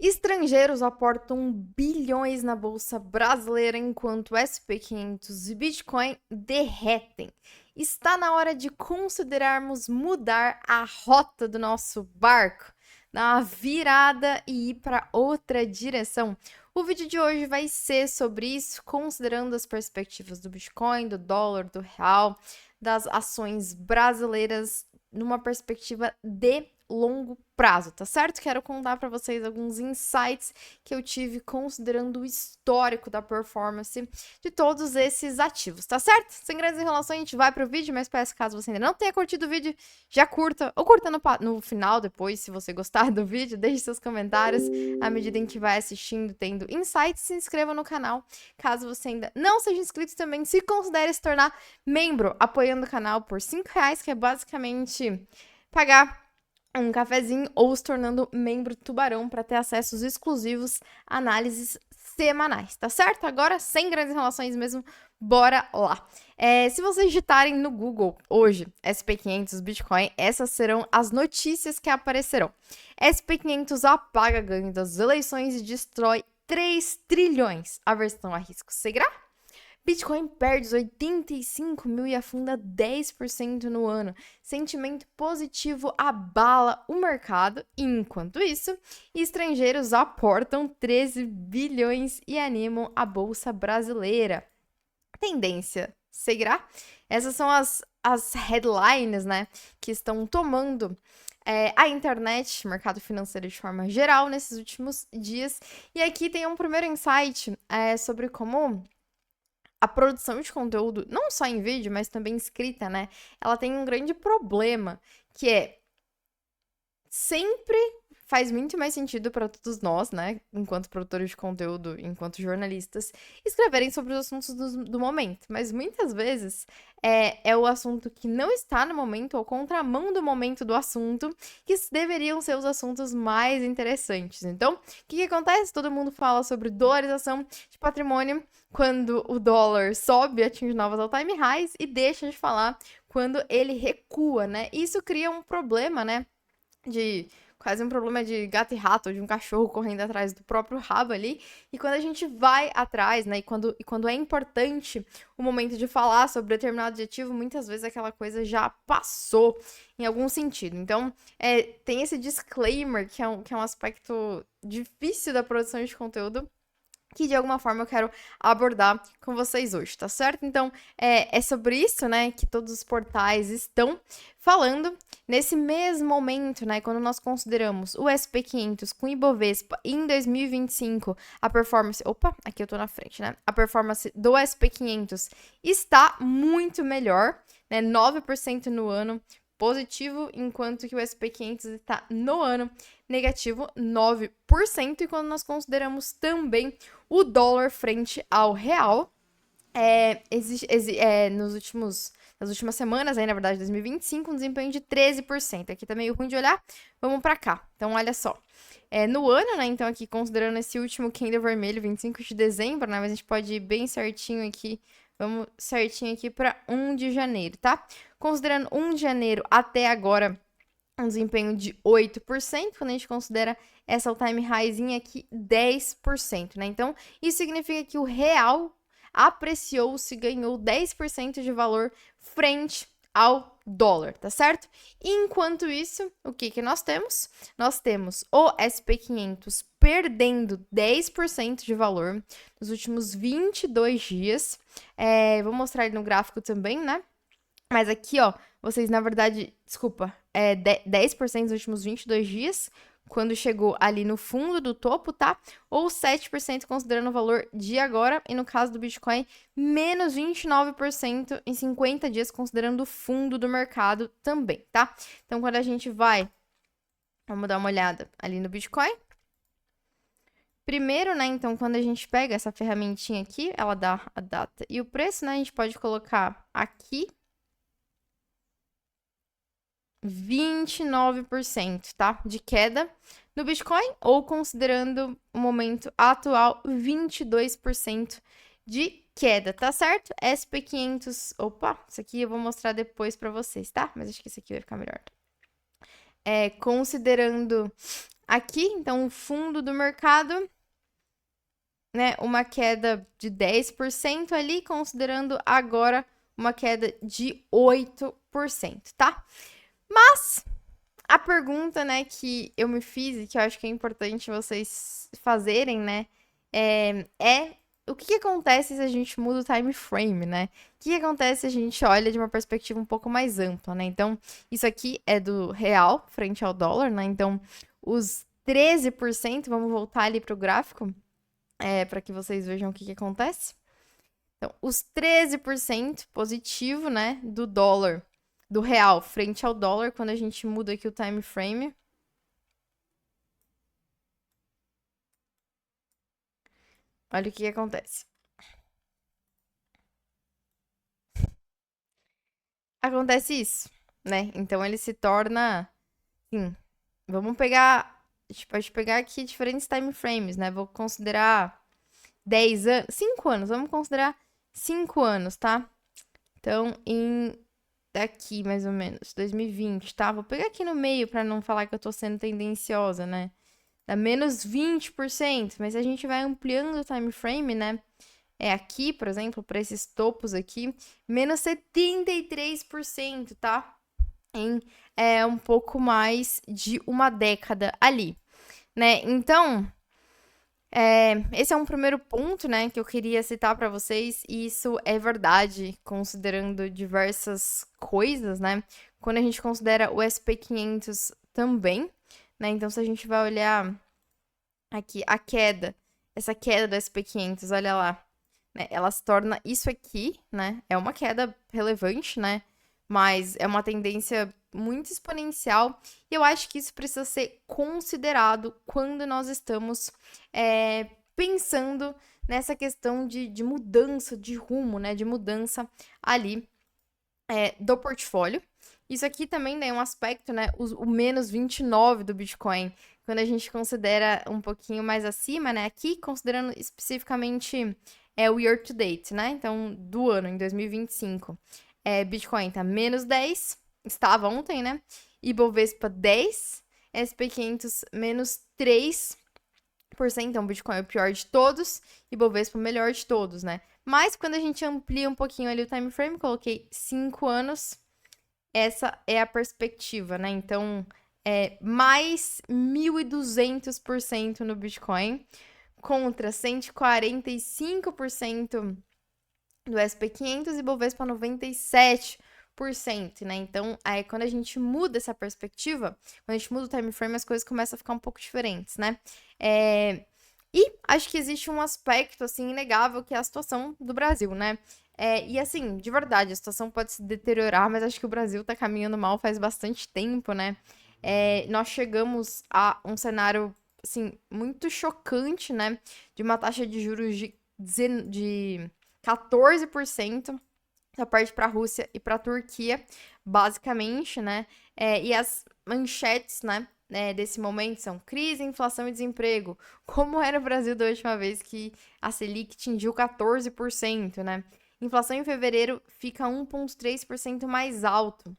Estrangeiros aportam bilhões na bolsa brasileira enquanto o SP500 e Bitcoin derretem. Está na hora de considerarmos mudar a rota do nosso barco, dar uma virada e ir para outra direção. O vídeo de hoje vai ser sobre isso, considerando as perspectivas do Bitcoin, do dólar, do real, das ações brasileiras numa perspectiva de longo prazo, tá certo? Quero contar para vocês alguns insights que eu tive considerando o histórico da performance de todos esses ativos, tá certo? Sem grandes enrolações, a gente vai pro vídeo, mas peço caso você ainda não tenha curtido o vídeo, já curta, ou curta no final depois, se você gostar do vídeo, deixe seus comentários à medida em que vai assistindo, tendo insights, se inscreva no canal, caso você ainda não seja inscrito também, se considere se tornar membro, apoiando o canal por R$5, que é basicamente pagar um cafezinho ou se tornando membro Tubarão para ter acessos exclusivos, análises semanais, tá certo? Agora, sem grandes relações mesmo, bora lá. Se vocês digitarem no Google hoje SP500 Bitcoin, essas serão as notícias que aparecerão. SP500 apaga ganho das eleições e destrói 3 trilhões. A versão a risco seguirá? Bitcoin perde os 85 mil e afunda 10% no ano. Sentimento positivo abala o mercado. Enquanto isso, estrangeiros aportam 13 bilhões e animam a bolsa brasileira. Tendência seguirá? Essas são as headlines, né, que estão tomando a internet, mercado financeiro de forma geral, nesses últimos dias. E aqui tem um primeiro insight sobre como a produção de conteúdo, não só em vídeo, mas também escrita, né? Ela tem um grande problema, que é sempre faz muito mais sentido para todos nós, né, enquanto produtores de conteúdo, enquanto jornalistas, escreverem sobre os assuntos do momento. Mas muitas vezes é o assunto que não está no momento, ou contramão do momento do assunto, que deveriam ser os assuntos mais interessantes. Então, o que acontece? Todo mundo fala sobre dolarização de patrimônio quando o dólar sobe, atinge novas all-time highs, e deixa de falar quando ele recua, né? Isso cria um problema, né? De quase um problema de gato e rato, de um cachorro correndo atrás do próprio rabo ali. E quando a gente vai atrás, né, e quando é importante o momento de falar sobre determinado adjetivo, muitas vezes aquela coisa já passou em algum sentido. Então, tem esse disclaimer, que é um aspecto difícil da produção de conteúdo, que de alguma forma eu quero abordar com vocês hoje, tá certo? Então, é sobre isso, né, que todos os portais estão falando. Nesse mesmo momento, né, quando nós consideramos o SP500 com Ibovespa em 2025, a performance... Opa, aqui eu tô na frente, né? A performance do SP500 está muito melhor, né? 9% no ano positivo, enquanto que o SP500 está no ano negativo 9%. E quando nós consideramos também o dólar frente ao real, nas últimas semanas, aí, na verdade, 2025, um desempenho de 13%. Aqui tá meio ruim de olhar, vamos para cá. Então, olha só. No ano, né, então aqui considerando esse último candle vermelho, 25 de dezembro, né, mas a gente pode ir bem certinho aqui, vamos certinho aqui para 1 de janeiro, tá? Considerando 1 de janeiro até agora, um desempenho de 8%, quando a gente considera essa all-time highzinha aqui, 10%, né? Então, isso significa que o real apreciou-se, ganhou 10% de valor frente ao dólar, tá certo? Enquanto isso, o que nós temos? Nós temos o SP500 perdendo 10% de valor nos últimos 22 dias. Vou mostrar ele no gráfico também, né? Mas aqui, ó, vocês, na verdade, desculpa, 10% nos últimos 22 dias, quando chegou ali no fundo do topo, tá? Ou 7% considerando o valor de agora, e no caso do Bitcoin, menos 29% em 50 dias, considerando o fundo do mercado também, tá? Então, quando a gente vai, vamos dar uma olhada ali no Bitcoin. Primeiro, né, então, quando a gente pega essa ferramentinha aqui, ela dá a data e o preço, né, a gente pode colocar aqui 29%, tá? De queda no Bitcoin, ou considerando o momento atual, 22% de queda, tá certo? SP500, opa, isso aqui eu vou mostrar depois pra vocês, tá? Mas acho que esse aqui vai ficar melhor. Considerando Aqui, então, o fundo do mercado, né, uma queda de 10% ali, considerando agora uma queda de 8%, tá? Mas a pergunta, né, que eu me fiz e que eu acho que é importante vocês fazerem, né, é o que acontece se a gente muda o time frame, né? O que acontece se a gente olha de uma perspectiva um pouco mais ampla, né? Então, isso aqui é do real frente ao dólar, né? Então, os 13%, vamos voltar ali para o gráfico, para que vocês vejam o que acontece. Então, os 13% positivo, né, do dólar, do real frente ao dólar, quando a gente muda aqui o time frame. Olha o que acontece. Acontece isso, né? Então ele se torna, sim, vamos pegar, a gente pode pegar aqui diferentes time frames, né? Vou considerar 10 anos, 5 anos, vamos considerar 5 anos, tá? Então, daqui mais ou menos, 2020, tá? Vou pegar aqui no meio para não falar que eu tô sendo tendenciosa, né? Dá menos 20%, mas a gente vai ampliando o time frame, né? Aqui, por exemplo, para esses topos aqui, menos 73%, tá? Em um pouco mais de uma década ali, né? Então, esse é um primeiro ponto, né, que eu queria citar para vocês, e isso é verdade, considerando diversas coisas, né? Quando a gente considera o SP500 também, né? Então, se a gente vai olhar aqui a queda, essa queda do SP500, olha lá, né? Ela se torna isso aqui, né? É uma queda relevante, né? Mas é uma tendência muito exponencial e eu acho que isso precisa ser considerado quando nós estamos pensando nessa questão de mudança de rumo, né? De mudança ali do portfólio. Isso aqui também é um aspecto, né? O menos 29 do Bitcoin, quando a gente considera um pouquinho mais acima, né? Aqui, considerando especificamente o year to date, né? Então, do ano, em 2025. Bitcoin tá menos 10, estava ontem, né? Ibovespa 10, SP500 menos 3%, então Bitcoin é o pior de todos, Ibovespa o melhor de todos, né? Mas quando a gente amplia um pouquinho ali o time frame, coloquei 5 anos, essa é a perspectiva, né? Então, mais 1.200% no Bitcoin contra 145% do SP500 e Bovespa 97%, né? Então, aí quando a gente muda essa perspectiva, quando a gente muda o time frame, as coisas começam a ficar um pouco diferentes, né? E acho que existe um aspecto, assim, inegável, que é a situação do Brasil, né? E assim, de verdade, a situação pode se deteriorar, mas acho que o Brasil tá caminhando mal faz bastante tempo, né? Nós chegamos a um cenário, assim, muito chocante, né? De uma taxa de juros de 14%, da parte para a Rússia e para a Turquia, basicamente, né? E as manchetes, né? Desse momento são crise, inflação e desemprego. Como era o Brasil da última vez que a Selic atingiu 14%, né? Inflação em fevereiro fica 1,3% mais alto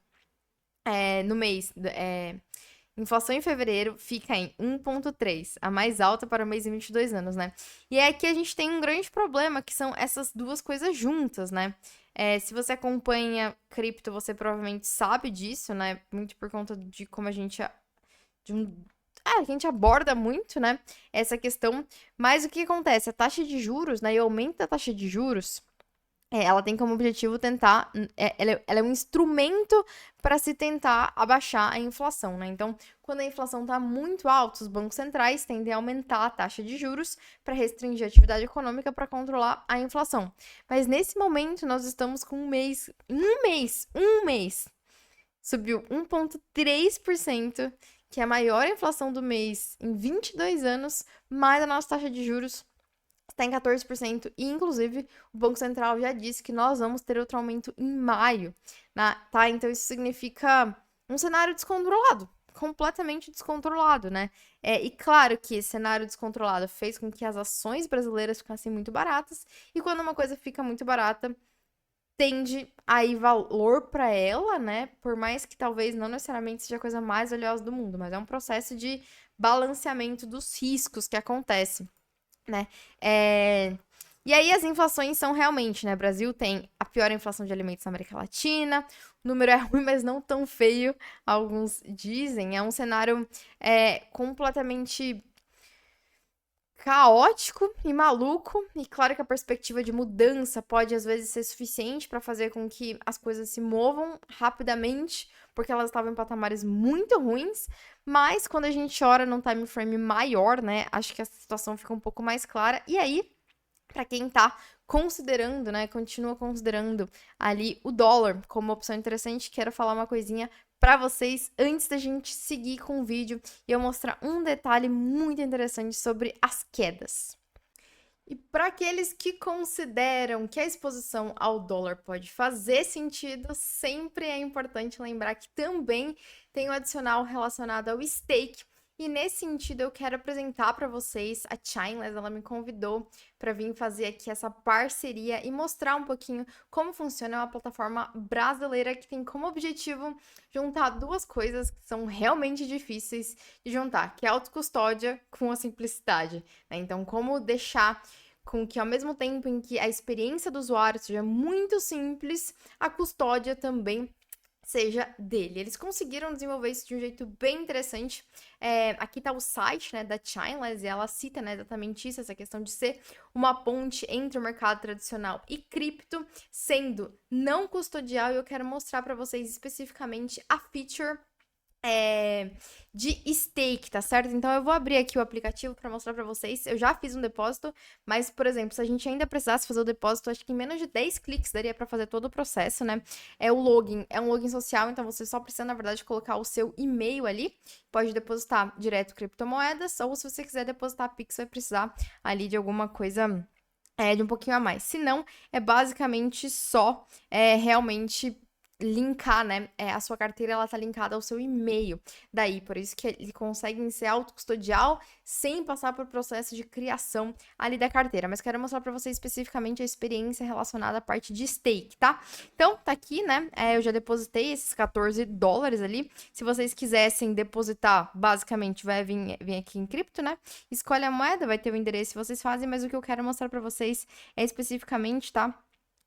no mês. Inflação em fevereiro fica em 1,3, a mais alta para o mês em 22 anos, né? E é aqui a gente tem um grande problema, que são essas duas coisas juntas, né? Se você acompanha cripto, você provavelmente sabe disso, né? Muito por conta de como a gente a gente aborda muito, né? Essa questão. Mas o que acontece? A taxa de juros, né? E o aumento da taxa de juros. Ela tem como objetivo tentar. Ela é um instrumento para se tentar abaixar a inflação, né? Então, quando a inflação está muito alta, os bancos centrais tendem a aumentar a taxa de juros para restringir a atividade econômica para controlar a inflação. Mas nesse momento, nós estamos com um mês, subiu 1,3%, que é a maior inflação do mês em 22 anos, mas a nossa taxa de juros está em 14%, e inclusive o Banco Central já disse que nós vamos ter outro aumento em maio, né? Tá? Então isso significa um cenário descontrolado, completamente descontrolado, né? E claro que esse cenário descontrolado fez com que as ações brasileiras ficassem muito baratas, e quando uma coisa fica muito barata, tende a ir valor para ela, né? Por mais que talvez não necessariamente seja a coisa mais valiosa do mundo, mas é um processo de balanceamento dos riscos que acontece, né? E aí as inflações são realmente, né? O Brasil tem a pior inflação de alimentos na América Latina. O número é ruim, mas não tão feio, alguns dizem. É um cenário completamente caótico e maluco. E claro que a perspectiva de mudança pode às vezes ser suficiente para fazer com que as coisas se movam rapidamente, porque elas estavam em patamares muito ruins. Mas quando a gente olha num time frame maior, né, acho que a situação fica um pouco mais clara. E aí, para quem tá considerando, né, continua considerando ali o dólar como opção interessante, quero falar uma coisinha para vocês antes da gente seguir com o vídeo e eu mostrar um detalhe muito interessante sobre as quedas. E para aqueles que consideram que a exposição ao dólar pode fazer sentido, sempre é importante lembrar que também tem um adicional relacionado ao stake. E nesse sentido, eu quero apresentar para vocês a Chainless. Ela me convidou para vir fazer aqui essa parceria e mostrar um pouquinho como funciona uma plataforma brasileira que tem como objetivo juntar duas coisas que são realmente difíceis de juntar, que é a autocustódia com a simplicidade, né? Então, como deixar com que ao mesmo tempo em que a experiência do usuário seja muito simples, a custódia também seja dele. Eles conseguiram desenvolver isso de um jeito bem interessante. Aqui tá o site, né, da Chainless, e ela cita, né, exatamente isso, essa questão de ser uma ponte entre o mercado tradicional e cripto, sendo não custodial, e eu quero mostrar para vocês especificamente a feature de stake, tá certo? Então eu vou abrir aqui o aplicativo para mostrar para vocês. Eu já fiz um depósito, mas, por exemplo, se a gente ainda precisasse fazer o depósito, acho que em menos de 10 cliques daria para fazer todo o processo, né? O login, é um login social, então você só precisa, na verdade, colocar o seu e-mail ali. Pode depositar direto criptomoedas, ou se você quiser depositar Pix, vai precisar ali de alguma coisa de um pouquinho a mais. Se não, é basicamente só realmente linkar, né? A sua carteira, ela tá linkada ao seu e-mail. Daí, por isso que ele consegue ser autocustodial sem passar por processo de criação ali da carteira. Mas quero mostrar para vocês especificamente a experiência relacionada à parte de stake, tá? Então, tá aqui, né? Eu já depositei esses 14 dólares ali. Se vocês quisessem depositar, basicamente, vai vir aqui em cripto, né? Escolhe a moeda, vai ter o endereço que vocês fazem, mas o que eu quero mostrar para vocês é especificamente, tá?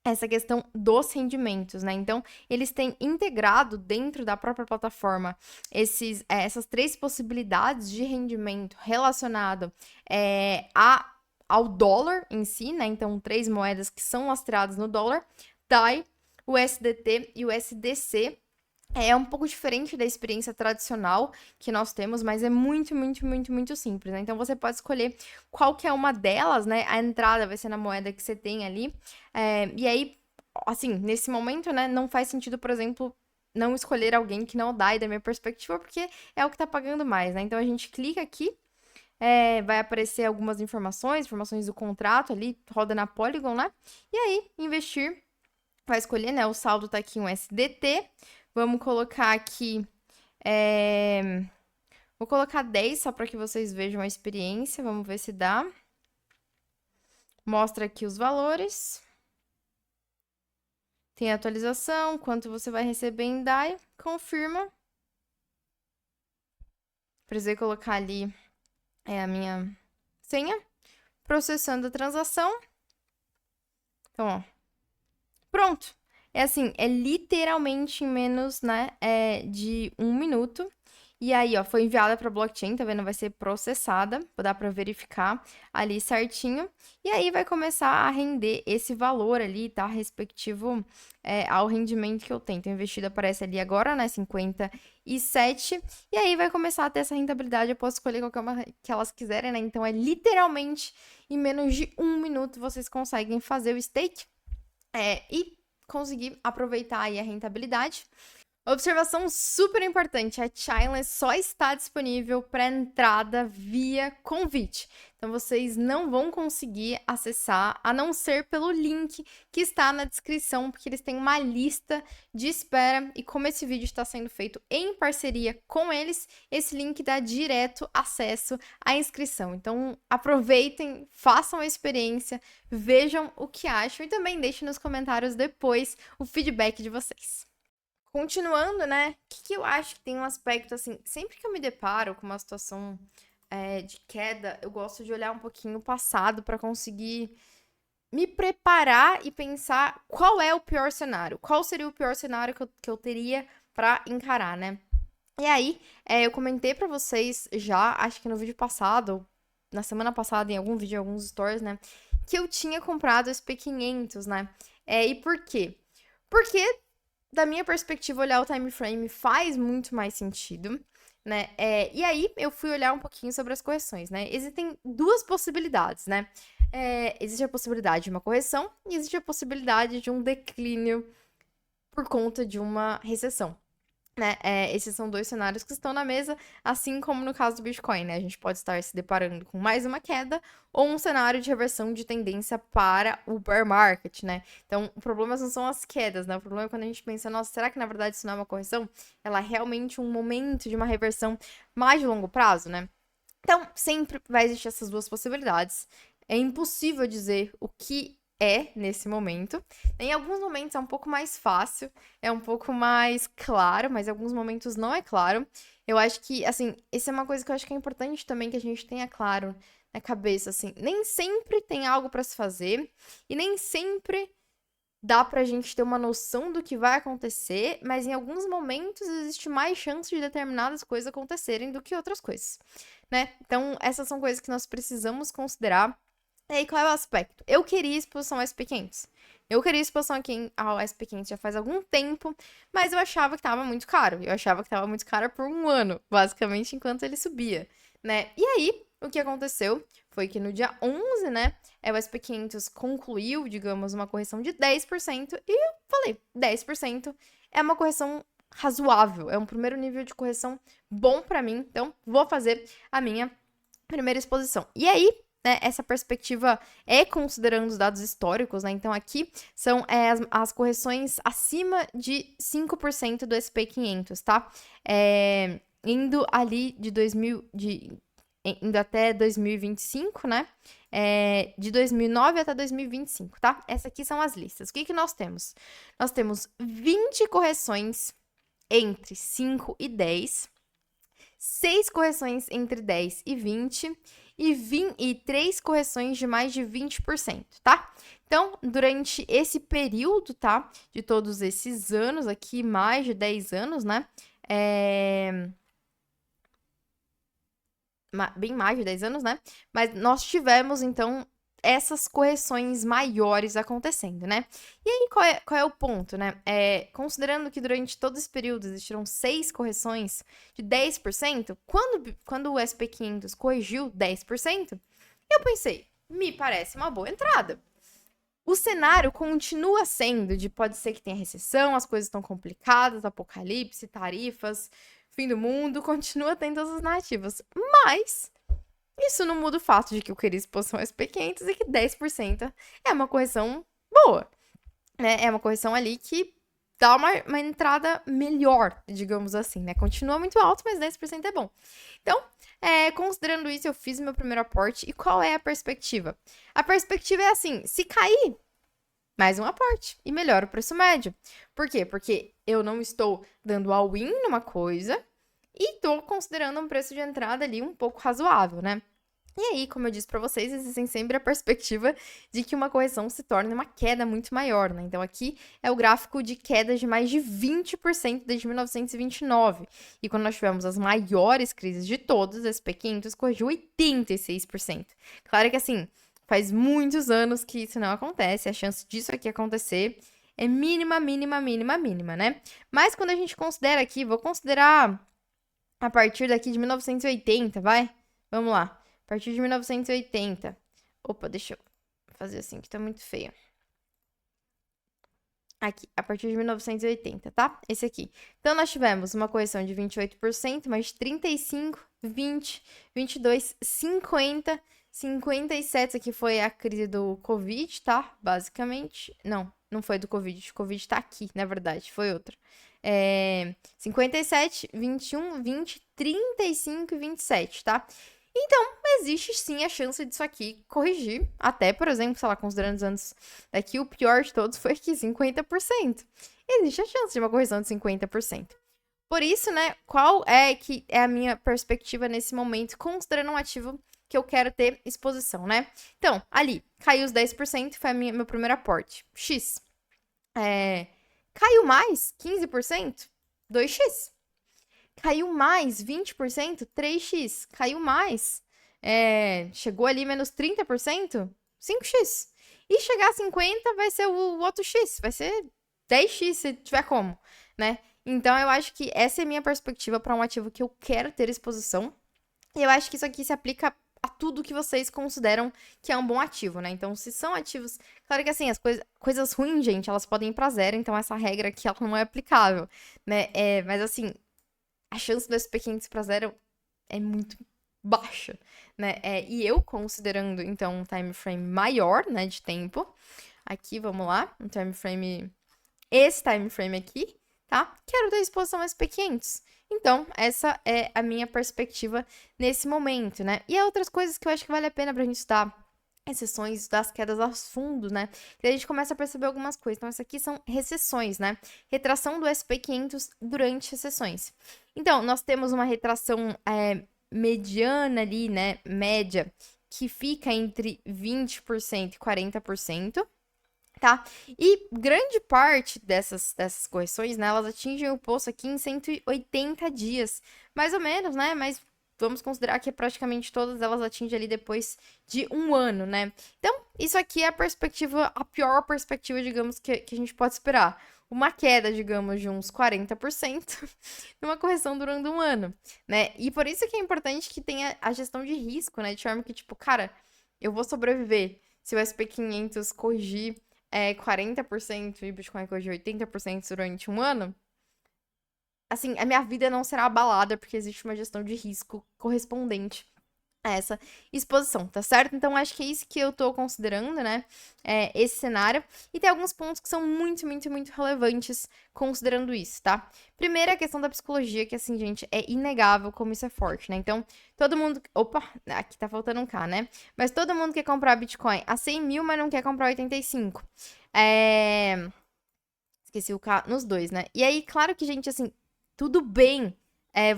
Essa questão dos rendimentos, né? Então, eles têm integrado dentro da própria plataforma essas três possibilidades de rendimento relacionado ao dólar em si, né? Então, três moedas que são lastreadas no dólar, DAI, o USDT e o USDC. É um pouco diferente da experiência tradicional que nós temos, mas é muito, muito, muito, muito simples, né? Então, você pode escolher qual que é uma delas, né? A entrada vai ser na moeda que você tem ali. E aí, assim, nesse momento, né? Não faz sentido, por exemplo, não escolher alguém que não dá, e da minha perspectiva, porque é o que tá pagando mais, né? Então, a gente clica aqui, vai aparecer algumas informações do contrato ali, roda na Polygon, né? E aí, investir, vai escolher, né? O saldo tá aqui um SDT. Vamos colocar aqui. Vou colocar 10 só para que vocês vejam a experiência. Vamos ver se dá. Mostra aqui os valores. Tem atualização, quanto você vai receber em DAI. Confirma. Precisei colocar ali a minha senha. Processando a transação. Então, ó. Pronto. É assim, é literalmente em menos, né, de 1 minuto. E aí, ó, foi enviada para blockchain, tá vendo? Vai ser processada, dá para verificar ali certinho. E aí vai começar a render esse valor ali, tá? Respectivo ao rendimento que eu tenho. Então, investido aparece ali agora, né? 57. E aí vai começar a ter essa rentabilidade. Eu posso escolher qualquer uma que elas quiserem, né? Então, é literalmente em menos de 1 minuto vocês conseguem fazer o stake. E conseguir aproveitar aí a rentabilidade. Observação super importante, a Chainless só está disponível para entrada via convite. Então, vocês não vão conseguir acessar, a não ser pelo link que está na descrição, porque eles têm uma lista de espera. E como esse vídeo está sendo feito em parceria com eles, esse link dá direto acesso à inscrição. Então, aproveitem, façam a experiência, vejam o que acham e também deixem nos comentários depois o feedback de vocês. Continuando, né? O que eu acho que tem um aspecto assim, sempre que eu me deparo com uma situação de queda, eu gosto de olhar um pouquinho o passado para conseguir me preparar e pensar qual é o pior cenário, qual seria o pior cenário que eu teria para encarar, né? E aí, eu comentei pra vocês já, acho que no vídeo passado, na semana passada, em algum vídeo, em alguns stories, né? Que eu tinha comprado o SP500, né? E por quê? Porque, da minha perspectiva, olhar o time frame faz muito mais sentido, né? E aí, eu fui olhar um pouquinho sobre as correções, né? Existem duas possibilidades, né? Existe a possibilidade de uma correção e existe a possibilidade de um declínio por conta de uma recessão. Né? Esses são dois cenários que estão na mesa, assim como no caso do Bitcoin, né? A gente pode estar se deparando com mais uma queda ou um cenário de reversão de tendência para o bear market, né? Então, o problema não são as quedas, né? O problema é quando a gente pensa, nossa, será que na verdade isso não é uma correção? Ela é realmente um momento de uma reversão mais de longo prazo, né? Então, sempre vai existir essas duas possibilidades. É impossível dizer o que nesse momento. Em alguns momentos é um pouco mais fácil, é um pouco mais claro, mas em alguns momentos não é claro. Eu acho que, assim, isso é uma coisa que eu acho que é importante também que a gente tenha claro na cabeça, assim. Nem sempre tem algo para se fazer e nem sempre dá pra gente ter uma noção do que vai acontecer, mas em alguns momentos existe mais chance de determinadas coisas acontecerem do que outras coisas, né? Então, essas são coisas que nós precisamos considerar. E aí, qual é o aspecto? Eu queria exposição ao SP500. Eu queria exposição aqui ao SP500 já faz algum tempo, mas eu achava que tava muito caro. Eu achava que tava muito caro por um ano, basicamente, enquanto ele subia, né? E aí, o que aconteceu foi que no dia 11, né, o SP500 concluiu, digamos, uma correção de 10%, e eu falei, 10% é uma correção razoável, é um primeiro nível de correção bom pra mim, então vou fazer a minha primeira exposição. E aí, né, essa perspectiva é considerando os dados históricos, né? Então aqui são as correções acima de 5% do SP500, tá? Indo ali indo até 2025, né? De 2009 até 2025, tá? Essas aqui são as listas. O que nós temos? Nós temos 20 correções entre 5 e 10, 6 correções entre 10 e 20 e 3 correções de mais de 20%, tá? Então, durante esse período, tá? De todos esses anos aqui, mais de 10 anos, né? Bem mais de 10 anos, né? Mas nós tivemos, então, essas correções maiores acontecendo, né? E aí, qual é o ponto, né? Considerando que durante todo esse período existiram 6 correções de 10%, quando o SP500 corrigiu 10%, eu pensei, me parece uma boa entrada. O cenário continua sendo de pode ser que tenha recessão, as coisas estão complicadas, apocalipse, tarifas, fim do mundo, continua tendo todas as narrativas. Mas isso não muda o fato de que eu queria exposição SP500 e que 10% é uma correção boa, né? É uma correção ali que dá uma entrada melhor, digamos assim, né? Continua muito alto, mas 10% é bom. Então, considerando isso, eu fiz meu primeiro aporte. E qual é a perspectiva? A perspectiva é assim, se cair, mais um aporte e melhora o preço médio. Por quê? Porque eu não estou dando all-in numa coisa e estou considerando um preço de entrada ali um pouco razoável, né? E aí, como eu disse para vocês, existem sempre a perspectiva de que uma correção se torne uma queda muito maior, né? Então, aqui é o gráfico de queda de mais de 20% desde 1929. E quando nós tivemos as maiores crises de todas, esse SP500 corrigiu 86%. Claro que, assim, faz muitos anos que isso não acontece, a chance disso aqui acontecer é mínima, mínima, mínima, mínima, né? Mas quando a gente considera aqui, vou considerar a partir daqui de 1980, vai? Vamos lá. A partir de 1980. Opa, deixa eu fazer assim, que tá muito feio. Aqui, a partir de 1980, tá? Esse aqui. Então, nós tivemos uma correção de 28%, mais 35, 20, 22, 50, 57. Isso aqui foi a crise do Covid, tá? Basicamente. Não foi do Covid. O Covid tá aqui, na verdade. Foi outra. 57, 21, 20, 35 e 27, tá? Então, existe sim a chance disso aqui corrigir. Até, por exemplo, sei lá, considerando os anos daqui, o pior de todos foi aqui, 50%. Existe a chance de uma correção de 50%. Por isso, né, qual é que é a minha perspectiva nesse momento, considerando um ativo que eu quero ter exposição, né? Então, ali, caiu os 10%, foi meu primeiro aporte. X. Caiu mais 15%, 2x. Caiu mais 20%, 3x. Caiu mais, chegou ali menos 30%, 5x. E chegar a 50 vai ser o outro x, vai ser 10x se tiver como, né? Então, eu acho que essa é a minha perspectiva para um ativo que eu quero ter exposição. E eu acho que isso aqui se aplica a tudo que vocês consideram que é um bom ativo, né? Então, se são ativos... Claro que, assim, as coisas ruins, gente, elas podem ir para zero, então essa regra aqui, ela não é aplicável, né? Mas, assim, a chance do SP500 para zero é muito baixa, né? E eu, considerando, então, um time frame maior, né, de tempo, aqui, vamos lá, um time frame... Esse time frame aqui, tá? Quero ter exposição ao SP500. Então, essa é a minha perspectiva nesse momento, né? E há outras coisas que eu acho que vale a pena pra gente estudar. Exceções das quedas aos fundos, né? Que a gente começa a perceber algumas coisas. Então, isso aqui são recessões, né? Retração do SP500 durante recessões. Então, nós temos uma retração mediana ali, né? Média, que fica entre 20% e 40%. Tá? E grande parte dessas correções, né, elas atingem o posto aqui em 180 dias, mais ou menos, né? Mas vamos considerar que praticamente todas elas atingem ali depois de um ano, né? Então, isso aqui é a pior perspectiva, digamos, que a gente pode esperar. Uma queda, digamos, de uns 40% numa correção durando um ano, né? E por isso que é importante que tenha a gestão de risco, né? De forma que, tipo, cara, eu vou sobreviver se o SP500 corrigir 40% e Bitcoin corrigir 80% durante um ano, assim, a minha vida não será abalada porque existe uma gestão de risco correspondente a essa exposição, tá certo? Então, acho que é isso que eu tô considerando, né? Esse cenário. E tem alguns pontos que são muito, muito, muito relevantes considerando isso, tá? Primeiro, a questão da psicologia, que, assim, gente, é inegável como isso é forte, né? Então, todo mundo... Opa, aqui tá faltando um K, né? Mas todo mundo quer comprar Bitcoin a 100 mil, mas não quer comprar 85. Esqueci o K nos dois, né? E aí, claro que, gente, assim, tudo bem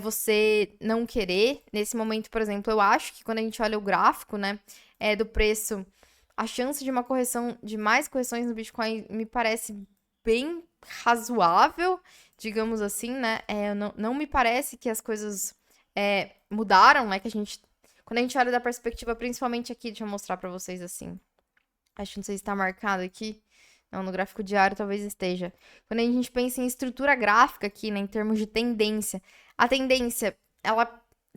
você não querer. Nesse momento, por exemplo, eu acho que quando a gente olha o gráfico, né, do preço, a chance de uma correção, de mais correções no Bitcoin me parece bem razoável, digamos assim, né? Não me parece que as coisas mudaram, né? Que a gente, quando a gente olha da perspectiva, principalmente aqui, deixa eu mostrar pra vocês assim. Acho que não sei se tá marcado aqui. Não, no gráfico diário talvez esteja. Quando a gente pensa em estrutura gráfica aqui, né, em termos de tendência, a tendência, ela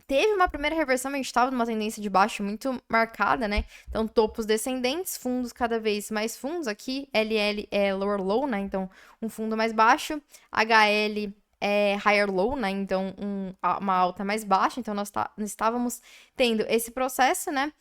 teve uma primeira reversão, mas a gente estava numa tendência de baixo muito marcada, né? Então, topos descendentes, fundos cada vez mais fundos. Aqui, LL é lower low, né? Então, um fundo mais baixo. HL é higher low, né? Então, uma alta mais baixa. Então, nós estávamos tendo esse processo, né?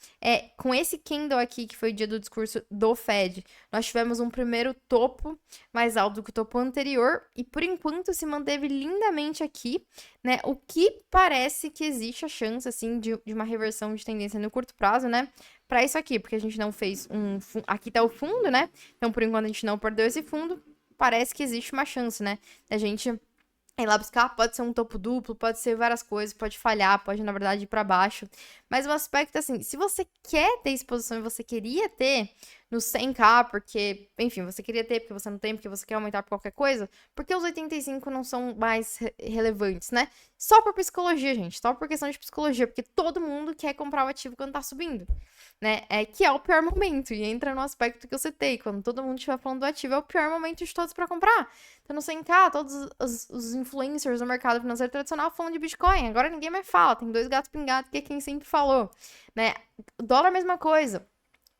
Com esse candle aqui, que foi o dia do discurso do Fed, nós tivemos um primeiro topo mais alto do que o topo anterior. E, por enquanto, se manteve lindamente aqui, né? O que parece que existe a chance, assim, de uma reversão de tendência no curto prazo, né? Para isso aqui, porque a gente não fez aqui tá o fundo, né? Então, por enquanto, a gente não perdeu esse fundo. Parece que existe uma chance, né? A gente ir lá buscar, pode ser um topo duplo, pode ser várias coisas, pode falhar, pode, na verdade, ir para baixo. Mas o aspecto, assim, se você quer ter exposição e você queria ter no 100k, porque, enfim, você queria ter porque você não tem, porque você quer aumentar por qualquer coisa, porque os 85 não são mais relevantes, né? Só por psicologia, gente, só por questão de psicologia, porque todo mundo quer comprar o ativo quando tá subindo, né? Que é o pior momento, e entra no aspecto que eu citei, quando todo mundo estiver falando do ativo, é o pior momento de todos para comprar. Então, no 100k, todos os influencers do mercado financeiro tradicional falam de Bitcoin, agora ninguém mais fala, tem dois gatos pingados, que é quem sempre falou, né? O dólar, mesma coisa.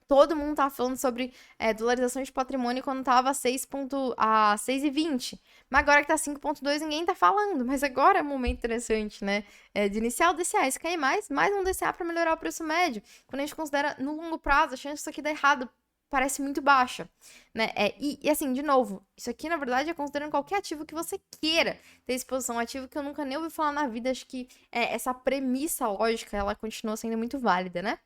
Todo mundo tava falando sobre dolarização de patrimônio quando tava a 6,20. Mas agora que tá 5,2, ninguém tá falando. Mas agora é um momento interessante, né? De iniciar o DCA. Se cair mais um DCA para melhorar o preço médio. Quando a gente considera no longo prazo, a chance disso aqui dar errado parece muito baixa, né? E assim, de novo, isso aqui na verdade é considerando qualquer ativo que você queira ter exposição, ativo que eu nunca nem ouvi falar na vida. Acho que essa premissa lógica, ela continua sendo muito válida, né?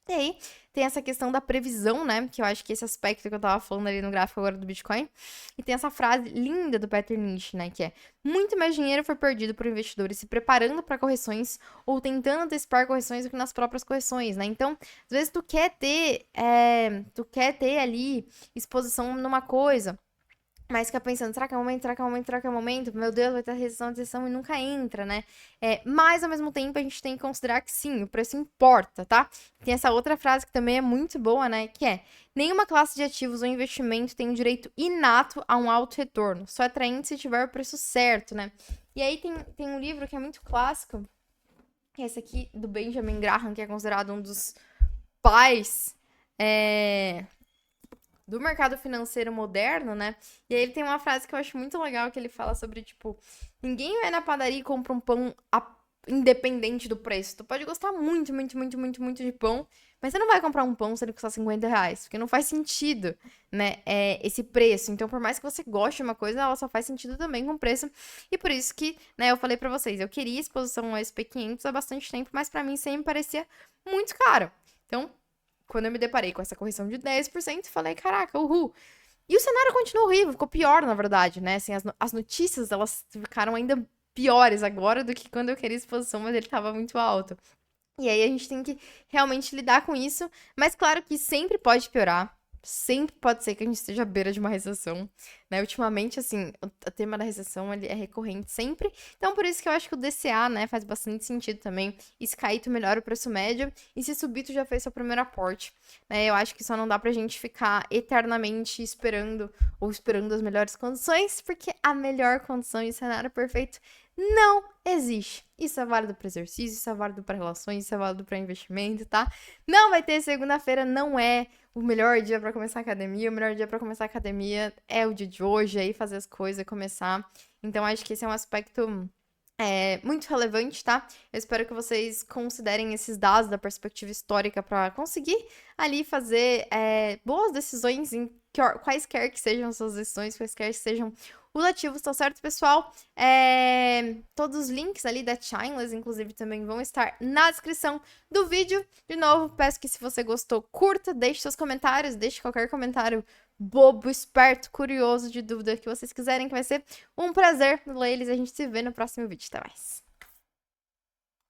E aí, tem essa questão da previsão, né? Que eu acho que esse aspecto que eu tava falando ali no gráfico agora do Bitcoin. E tem essa frase linda do Peter Lynch, né? Que é: muito mais dinheiro foi perdido por investidores se preparando para correções ou tentando antecipar correções do que nas próprias correções, né? Então, às vezes tu quer ter ali exposição numa coisa, mas fica pensando, será que é o momento? Será que é o momento? Será que é o momento? Meu Deus, vai ter recessão e nunca entra, né? Mas, ao mesmo tempo, a gente tem que considerar que sim, o preço importa, tá? Tem essa outra frase que também é muito boa, né? Que é: nenhuma classe de ativos ou investimento tem um direito inato a um alto retorno. Só é atraente se tiver o preço certo, né? E aí tem um livro que é muito clássico, que é esse aqui, do Benjamin Graham, que é considerado um dos pais do mercado financeiro moderno, né? E aí ele tem uma frase que eu acho muito legal, que ele fala sobre, tipo, ninguém vai na padaria e compra um pão independente do preço. Tu pode gostar muito, muito, muito, muito, muito de pão, mas você não vai comprar um pão se ele custar 50 reais, porque não faz sentido, né, esse preço. Então, por mais que você goste de uma coisa, ela só faz sentido também com o preço. E por isso que, né, eu falei pra vocês, eu queria exposição ao SP500 há bastante tempo, mas pra mim sempre parecia muito caro. Então, quando eu me deparei com essa correção de 10%, falei, caraca, uhul. E o cenário continua horrível, ficou pior, na verdade, né? Assim, as notícias, elas ficaram ainda piores agora do que quando eu queria exposição, mas ele tava muito alto. E aí a gente tem que realmente lidar com isso, mas claro que sempre pode piorar. Sempre pode ser que a gente esteja à beira de uma recessão, né? Ultimamente, assim, o tema da recessão ele é recorrente sempre. Então, por isso que eu acho que o DCA, né, faz bastante sentido também. E se cair, tu melhora o preço médio. E se subir, tu já fez seu primeiro aporte, né? Eu acho que só não dá pra gente ficar eternamente esperando ou esperando as melhores condições, porque a melhor condição e cenário perfeito não existe. Isso é válido para exercício, isso é válido para relações, isso é válido para investimento, tá? Não vai ter segunda-feira, não é o melhor dia para começar a academia. O melhor dia para começar a academia é o dia de hoje, aí fazer as coisas, começar. Então, acho que esse é um aspecto muito relevante, tá? Eu espero que vocês considerem esses dados da perspectiva histórica para conseguir ali fazer boas decisões em quaisquer que sejam as suas decisões, quaisquer que sejam os ativos, tá certo, pessoal? Todos os links ali da Chainless, inclusive, também vão estar na descrição do vídeo. De novo, peço que se você gostou, curta, deixe seus comentários, deixe qualquer comentário bobo, esperto, curioso, de dúvida que vocês quiserem, que vai ser um prazer ler eles. A gente se vê no próximo vídeo. Até mais!